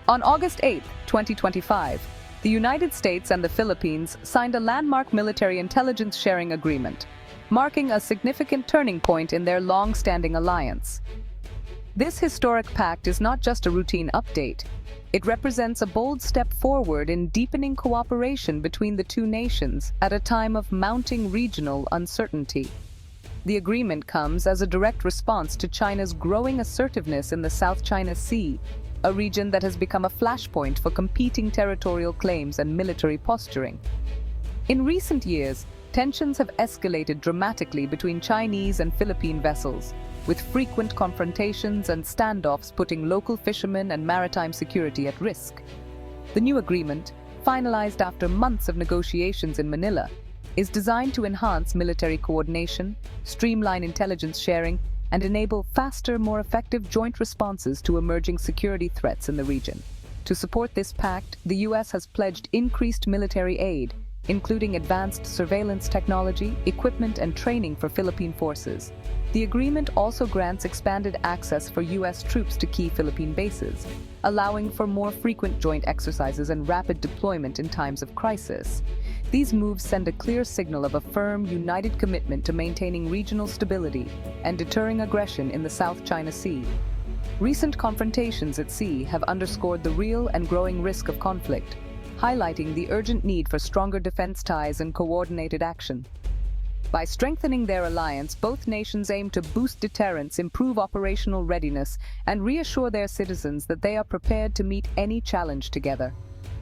On August 8, 2025, the United States and the Philippines signed a landmark military intelligence sharing agreement, marking a significant turning point in their long-standing alliance. This historic pact is not just a routine update. It represents a bold step forward in deepening cooperation between the two nations at a time of mounting regional uncertainty. The agreement comes as a direct response to China's growing assertiveness in the South China Sea, a region that has become a flashpoint for competing territorial claims and military posturing. In recent years, tensions have escalated dramatically between Chinese and Philippine vessels, with frequent confrontations and standoffs putting local fishermen and maritime security at risk. The new agreement, finalized after months of negotiations in Manila, is designed to enhance military coordination, streamline intelligence sharing, and enable faster, more effective joint responses to emerging security threats in the region. To support this pact, the U.S. has pledged increased military aid, including advanced surveillance technology, equipment, and training for Philippine forces. The agreement also grants expanded access for U.S. troops to key Philippine bases, allowing for more frequent joint exercises and rapid deployment in times of crisis. These moves send a clear signal of a firm, united commitment to maintaining regional stability and deterring aggression in the South China Sea. Recent confrontations at sea have underscored the real and growing risk of conflict, highlighting the urgent need for stronger defense ties and coordinated action. By strengthening their alliance, both nations aim to boost deterrence, improve operational readiness, and reassure their citizens that they are prepared to meet any challenge together.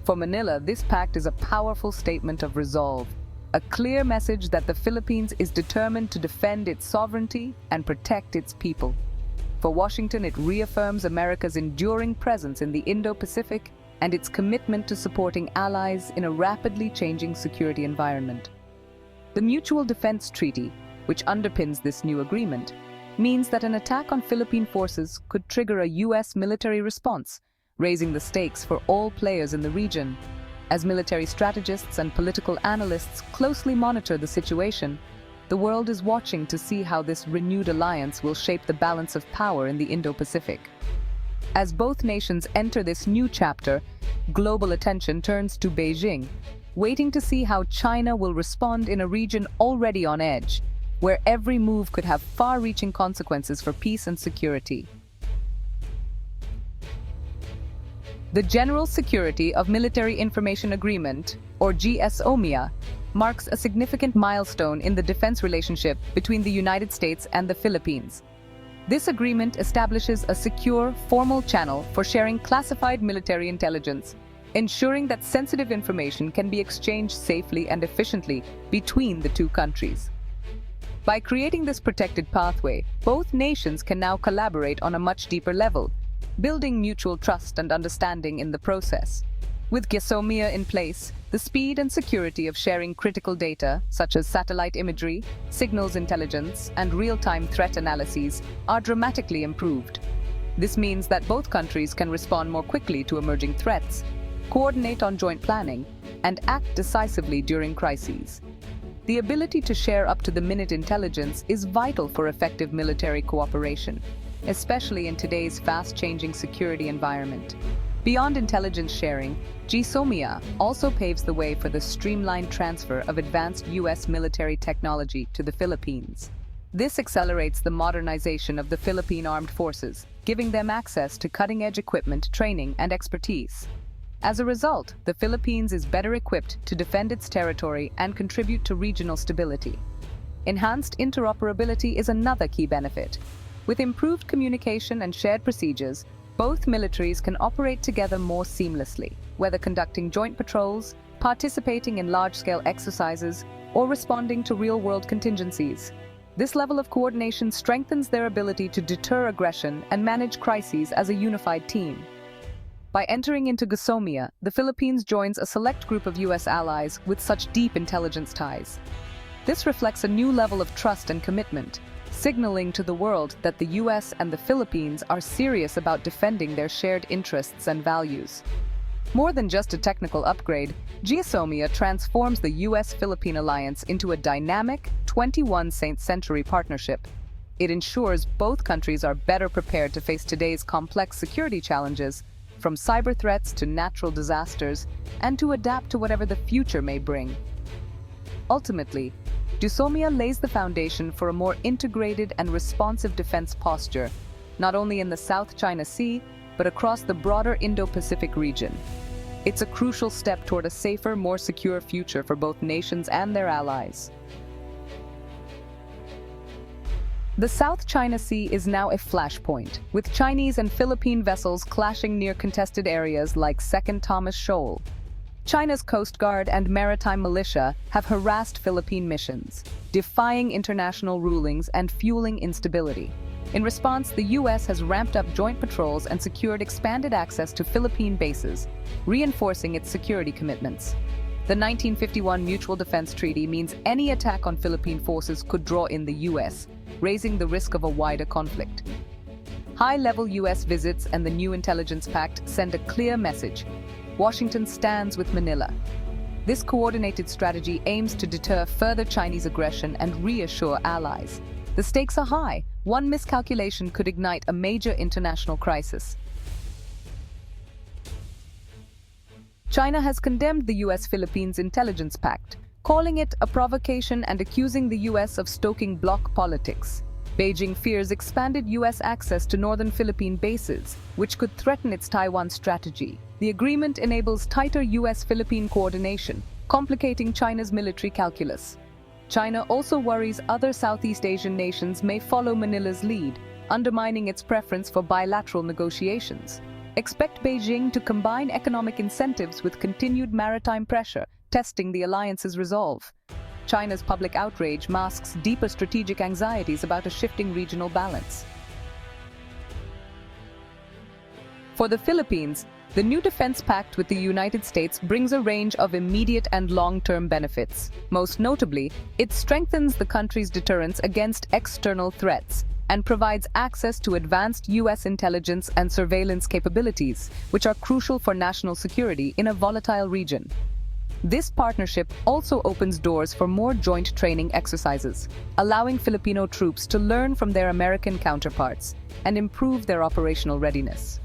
For Manila, this pact is a powerful statement of resolve, a clear message that the Philippines is determined to defend its sovereignty and protect its people. For Washington, it reaffirms America's enduring presence in the Indo-Pacific and its commitment to supporting allies in a rapidly changing security environment. The Mutual Defense Treaty, which underpins this new agreement, means that an attack on Philippine forces could trigger a U.S. military response, raising the stakes for all players in the region. As military strategists and political analysts closely monitor the situation, the world is watching to see how this renewed alliance will shape the balance of power in the Indo-Pacific. As both nations enter this new chapter, global attention turns to Beijing, waiting to see how China will respond in a region already on edge, where every move could have far-reaching consequences for peace and security. The General Security of Military Information Agreement, or GSOMIA, marks a significant milestone in the defense relationship between the United States and the Philippines. This agreement establishes a secure, formal channel for sharing classified military intelligence, ensuring that sensitive information can be exchanged safely and efficiently between the two countries. By creating this protected pathway, both nations can now collaborate on a much deeper level, building mutual trust and understanding in the process. With GSOMIA in place, the speed and security of sharing critical data, such as satellite imagery, signals intelligence, and real-time threat analyses, are dramatically improved. This means that both countries can respond more quickly to emerging threats, coordinate on joint planning, and act decisively during crises. The ability to share up-to-the-minute intelligence is vital for effective military cooperation, especially in today's fast-changing security environment. Beyond intelligence sharing, GSOMIA also paves the way for the streamlined transfer of advanced U.S. military technology to the Philippines. This accelerates the modernization of the Philippine Armed Forces, giving them access to cutting-edge equipment, training, and expertise. As a result, the Philippines is better equipped to defend its territory and contribute to regional stability. Enhanced interoperability is another key benefit. With improved communication and shared procedures, both militaries can operate together more seamlessly, whether conducting joint patrols, participating in large-scale exercises, or responding to real-world contingencies. This level of coordination strengthens their ability to deter aggression and manage crises as a unified team. By entering into GSOMIA, the Philippines joins a select group of U.S. allies with such deep intelligence ties. This reflects a new level of trust and commitment, signaling to the world that the U.S. and the Philippines are serious about defending their shared interests and values. More than just a technical upgrade, GSOMIA transforms the U.S.-Philippine alliance into a dynamic, 21st-century partnership. It ensures both countries are better prepared to face today's complex security challenges, from cyber threats to natural disasters, and to adapt to whatever the future may bring. Ultimately, Dusomia lays the foundation for a more integrated and responsive defense posture, not only in the South China Sea, but across the broader Indo-Pacific region. It's a crucial step toward a safer, more secure future for both nations and their allies. The South China Sea is now a flashpoint, with Chinese and Philippine vessels clashing near contested areas like Second Thomas Shoal. China's Coast Guard and maritime militia have harassed Philippine missions, defying international rulings and fueling instability. In response, the U.S. has ramped up joint patrols and secured expanded access to Philippine bases, reinforcing its security commitments. The 1951 Mutual Defense Treaty means any attack on Philippine forces could draw in the U.S., raising the risk of a wider conflict. High-level U.S. visits and the new intelligence pact send a clear message. Washington stands with Manila. This coordinated strategy aims to deter further Chinese aggression and reassure allies. The stakes are high. One miscalculation could ignite a major international crisis. China has condemned the U.S.-Philippines Intelligence Pact, calling it a provocation and accusing the U.S. of stoking bloc politics. Beijing fears expanded U.S. access to northern Philippine bases, which could threaten its Taiwan strategy. The agreement enables tighter U.S.-Philippine coordination, complicating China's military calculus. China also worries other Southeast Asian nations may follow Manila's lead, undermining its preference for bilateral negotiations. Expect Beijing to combine economic incentives with continued maritime pressure, testing the alliance's resolve. China's public outrage masks deeper strategic anxieties about a shifting regional balance. For the Philippines, the new defense pact with the United States brings a range of immediate and long-term benefits. Most notably, it strengthens the country's deterrence against external threats and provides access to advanced U.S. intelligence and surveillance capabilities, which are crucial for national security in a volatile region. This partnership also opens doors for more joint training exercises, allowing Filipino troops to learn from their American counterparts and improve their operational readiness.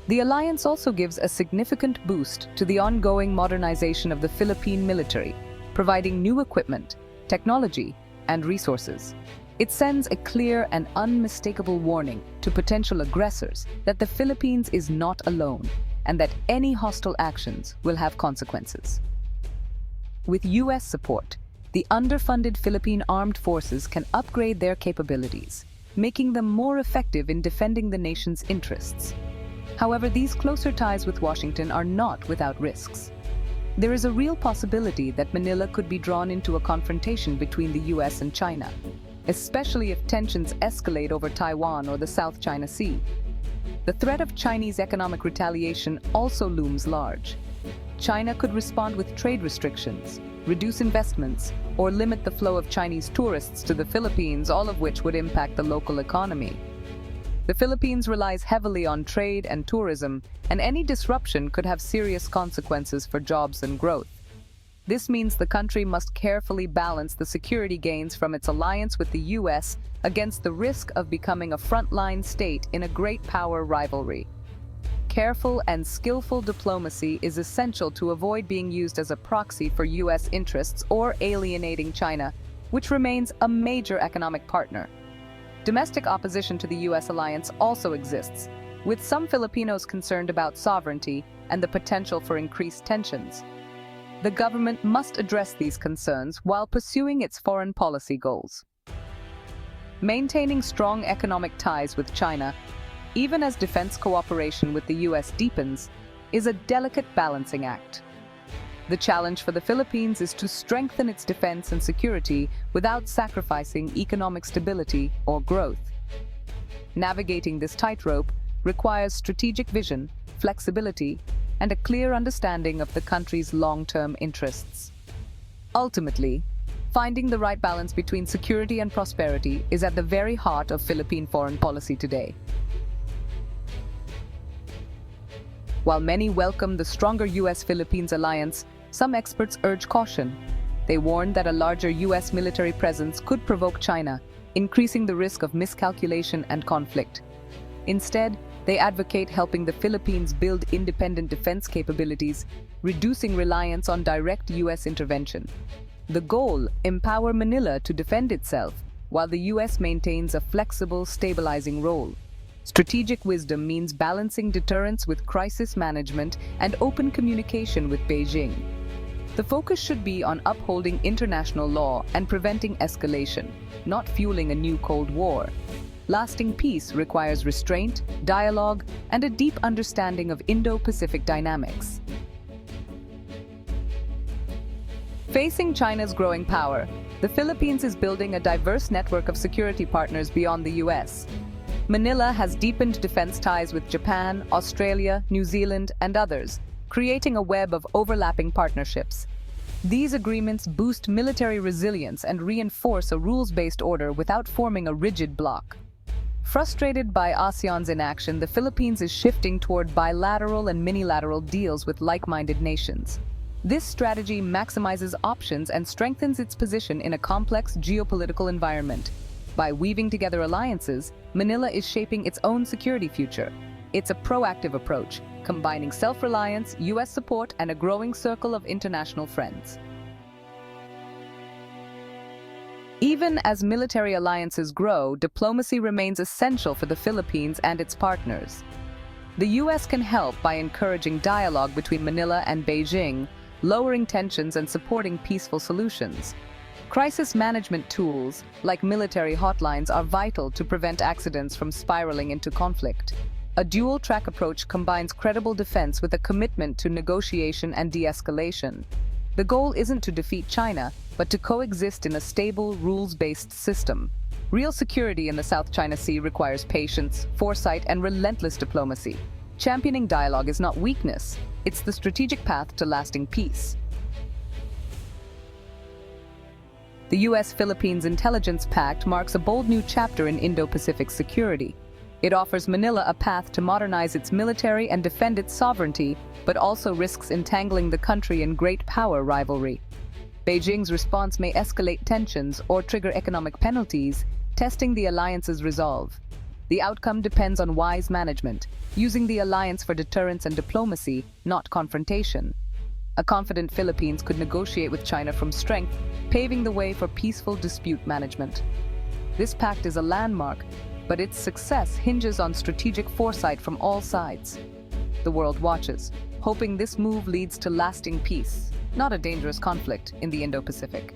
The alliance also gives a significant boost to the ongoing modernization of the Philippine military, providing new equipment, technology, and resources. It sends a clear and unmistakable warning to potential aggressors that the Philippines is not alone and that any hostile actions will have consequences. With U.S. support, the underfunded Philippine armed forces can upgrade their capabilities, making them more effective in defending the nation's interests. However, these closer ties with Washington are not without risks. There is a real possibility that Manila could be drawn into a confrontation between the U.S. and China, especially if tensions escalate over Taiwan or the South China Sea. The threat of Chinese economic retaliation also looms large. China could respond with trade restrictions, reduce investments, or limit the flow of Chinese tourists to the Philippines, all of which would impact the local economy. The Philippines relies heavily on trade and tourism, and any disruption could have serious consequences for jobs and growth. This means the country must carefully balance the security gains from its alliance with the U.S. against the risk of becoming a frontline state in a great power rivalry. Careful and skillful diplomacy is essential to avoid being used as a proxy for U.S. interests or alienating China, which remains a major economic partner. Domestic opposition to the U.S. alliance also exists, with some Filipinos concerned about sovereignty and the potential for increased tensions. The government must address these concerns while pursuing its foreign policy goals. Maintaining strong economic ties with China, even as defense cooperation with the U.S. deepens, is a delicate balancing act. The challenge for the Philippines is to strengthen its defense and security without sacrificing economic stability or growth. Navigating this tightrope requires strategic vision, flexibility, and a clear understanding of the country's long-term interests. Ultimately, finding the right balance between security and prosperity is at the very heart of Philippine foreign policy today. While many welcome the stronger U.S.-Philippines alliance, some experts urge caution. They warn that a larger U.S. military presence could provoke China, increasing the risk of miscalculation and conflict. Instead, they advocate helping the Philippines build independent defense capabilities, reducing reliance on direct U.S. intervention. The goal: empower Manila to defend itself, while the U.S. maintains a flexible, stabilizing role. Strategic wisdom means balancing deterrence with crisis management and open communication with Beijing. The focus should be on upholding international law and preventing escalation, not fueling a new Cold War. Lasting peace requires restraint, dialogue, and a deep understanding of Indo-Pacific dynamics. Facing China's growing power, the Philippines is building a diverse network of security partners beyond the U.S. Manila has deepened defense ties with Japan, Australia, New Zealand, and others, creating a web of overlapping partnerships. These agreements boost military resilience and reinforce a rules-based order without forming a rigid bloc. Frustrated by ASEAN's inaction, the Philippines is shifting toward bilateral and minilateral deals with like-minded nations. This strategy maximizes options and strengthens its position in a complex geopolitical environment. By weaving together alliances, Manila is shaping its own security future. It's a proactive approach, combining self-reliance, U.S. support, and a growing circle of international friends. Even as military alliances grow, diplomacy remains essential for the Philippines and its partners. The U.S. can help by encouraging dialogue between Manila and Beijing, lowering tensions and supporting peaceful solutions. Crisis management tools, like military hotlines, are vital to prevent accidents from spiraling into conflict. A dual-track approach combines credible defense with a commitment to negotiation and de-escalation. The goal isn't to defeat China, but to coexist in a stable, rules-based system. Real security in the South China Sea requires patience, foresight, and relentless diplomacy. Championing dialogue is not weakness, it's the strategic path to lasting peace. The U.S.-Philippines Intelligence Pact marks a bold new chapter in Indo-Pacific security. It offers Manila a path to modernize its military and defend its sovereignty, but also risks entangling the country in great power rivalry. Beijing's response may escalate tensions or trigger economic penalties, testing the alliance's resolve. The outcome depends on wise management, using the alliance for deterrence and diplomacy, not confrontation. A confident Philippines could negotiate with China from strength, paving the way for peaceful dispute management. This pact is a landmark, but its success hinges on strategic foresight from all sides. The world watches, hoping this move leads to lasting peace, not a dangerous conflict in the Indo-Pacific.